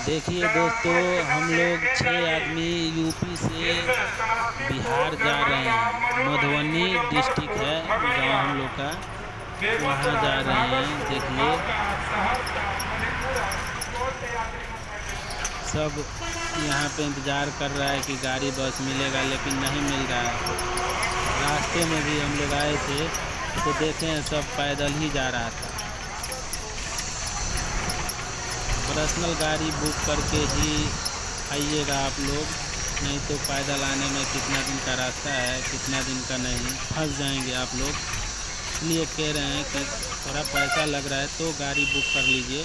देखिए दोस्तों, हम लोग 6 आदमी यूपी से बिहार जा रहे हैं। मधुबनी डिस्ट्रिक्ट है गांव हम लोग का, वहाँ जा रहे हैं। देखिए सब यहाँ पे इंतज़ार कर रहा है कि गाड़ी बस मिलेगा, लेकिन नहीं मिल रहा है। रास्ते में भी हम लोग आए थे तो देखे सब पैदल ही जा रहा था। पर्सनल गाड़ी बुक करके ही आइएगा आप लोग, नहीं तो पैदल आने में कितना दिन का रास्ता है, कितना दिन का नहीं, फंस जाएंगे आप लोग। इसलिए कह रहे हैं कि थोड़ा पैसा लग रहा है तो गाड़ी बुक कर लीजिए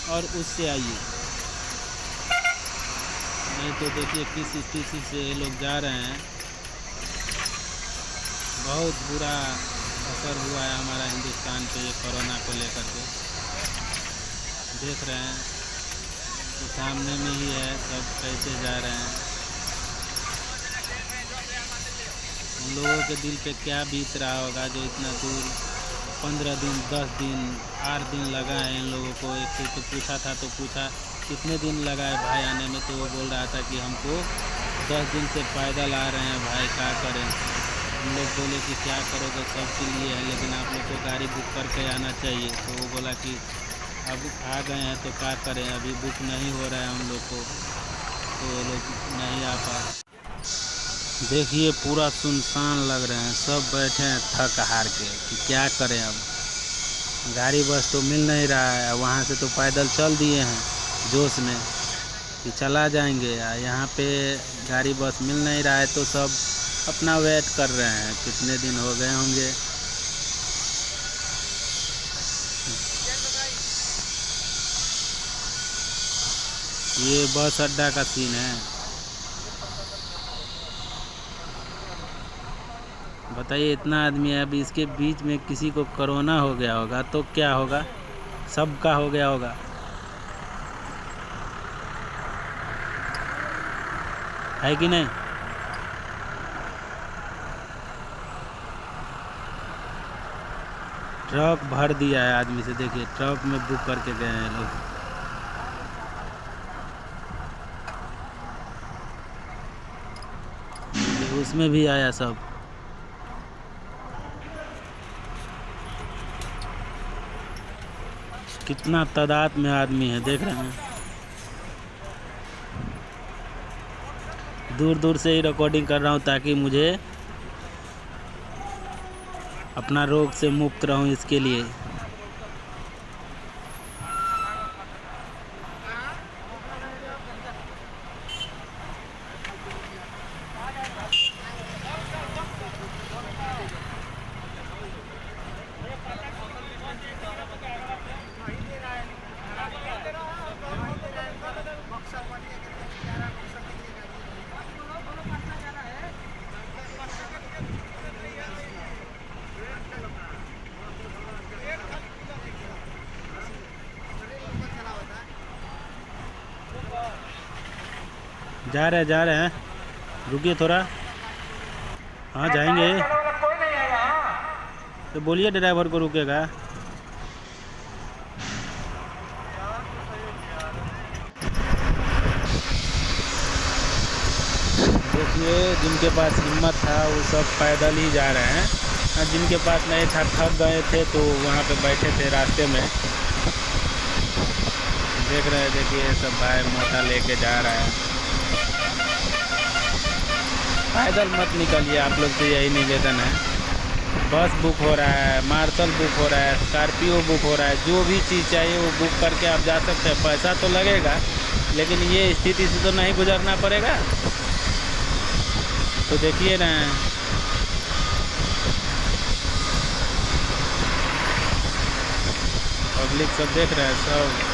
और उससे आइए, नहीं तो देखिए किस स्थिति से ये लोग जा रहे हैं। बहुत बुरा असर हुआ है हमारा हिंदुस्तान पे ये कोरोना को लेकर के। देख रहे हैं तो सामने में ही है, सब कैसे जा रहे हैं। उन लोगों के दिल पे क्या बीत रहा होगा जो इतना दूर 15 दिन 10 दिन 8 दिन लगा है इन लोगों को। एक से तो पूछा था तो पूछा कितने दिन लगा है भाई आने में, तो वो बोल रहा था कि हमको 10 दिन से पैदल आ रहे हैं भाई, क्या करें। हम लोग बोले कि क्या करोगे, सबके लिए है, लेकिन आप लोग को गाड़ी बुक करके आना चाहिए। तो वो बोला कि अब आ गए हैं तो क्या करें, अभी बुक नहीं हो रहा है हम लोग को, तो वो लोग नहीं आ पाए। देखिए पूरा सुनसान लग रहे हैं, सब बैठे हैं थक हार के कि क्या करें। अब गाड़ी बस तो मिल नहीं रहा है, वहाँ से तो पैदल चल दिए हैं जोश में कि चला जाएंगे, यहाँ पे गाड़ी बस मिल नहीं रहा है तो सब अपना वेट कर रहे हैं। कितने दिन हो गए होंगे। ये बस अड्डा का सीन है। बताइए इतना आदमी है, अभी इसके बीच में किसी को कोरोना हो गया होगा तो क्या होगा, सबका हो गया होगा। है कि नहीं। ट्रक भर दिया है आदमी से, देखिए ट्रक में बुक करके गए हैं लोग। उसमें भी आया सब। कितना तादाद में आदमी है, देख रहे हैं। दूर दूर से ही रिकॉर्डिंग कर रहा हूँ ताकि मुझे अपना रोग से मुक्त रहूँ, इसके लिए। जा रहे हैं, रुकिए थोड़ा। हाँ जाएंगे, तो बोलिए ड्राइवर को रुकेगा। देखिए जिनके पास हिम्मत था वो सब पैदल ही जा रहे हैं, और जिनके पास नहीं था, थक गए थे, तो वहाँ पे बैठे थे रास्ते में। देख रहे हैं, देखिए सब भाई मोटा लेके जा रहा है। पैदल मत निकलिए, आप लोग से यही निवेदन है। बस बुक हो रहा है, मार्शल बुक हो रहा है, स्कॉर्पियो बुक हो रहा है, जो भी चीज़ चाहिए वो बुक करके आप जा सकते हैं। पैसा तो लगेगा, लेकिन ये स्थिति से तो नहीं गुजरना पड़ेगा। तो देखिए ना, पब्लिक सब देख रहा है सब।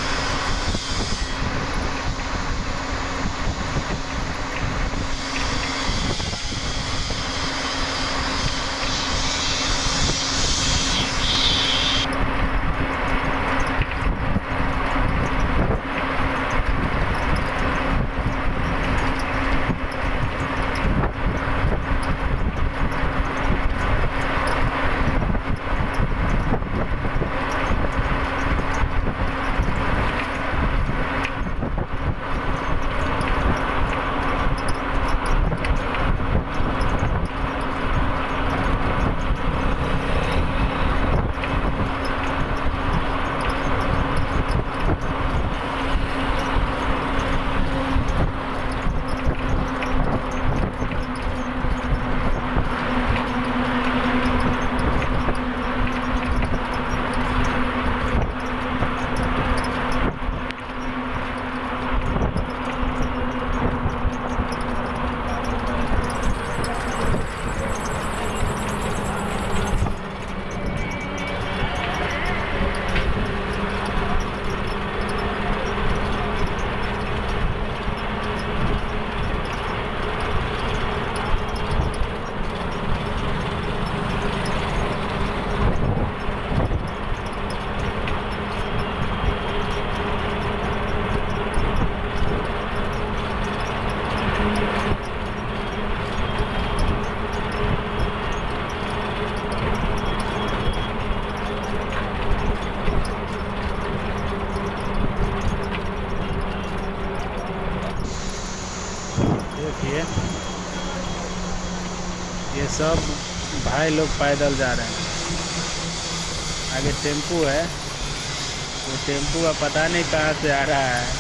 सब भाई लोग पैदल जा रहे हैं। आगे टेम्पू है, वो टेम्पू का पता नहीं कहाँ से आ रहा है।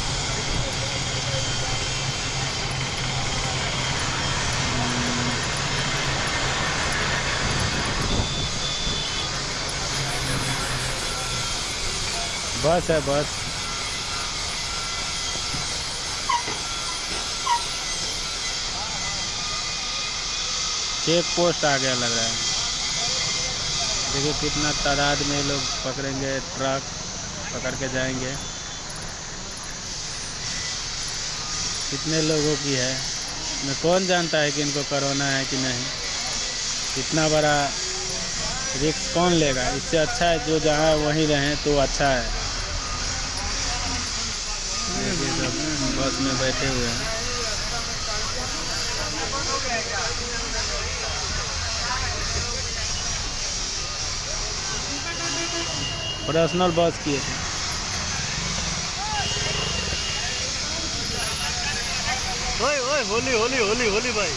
बस है बस। चेक पोस्ट आ गया लग रहा है। देखिए कितना तादाद में लोग पकड़ेंगे, ट्रक पकड़ के जाएंगे। कितने लोगों की है, मैं कौन जानता है कि इनको कोरोना है कि नहीं। इतना बड़ा रिस्क कौन लेगा। इससे अच्छा है जो जहाँ वहीं रहें तो अच्छा है। देखिए सब बस में बैठे हुए हैं। पर्सनल बस किए थे। ओए ओए होली होली होली होली भाई।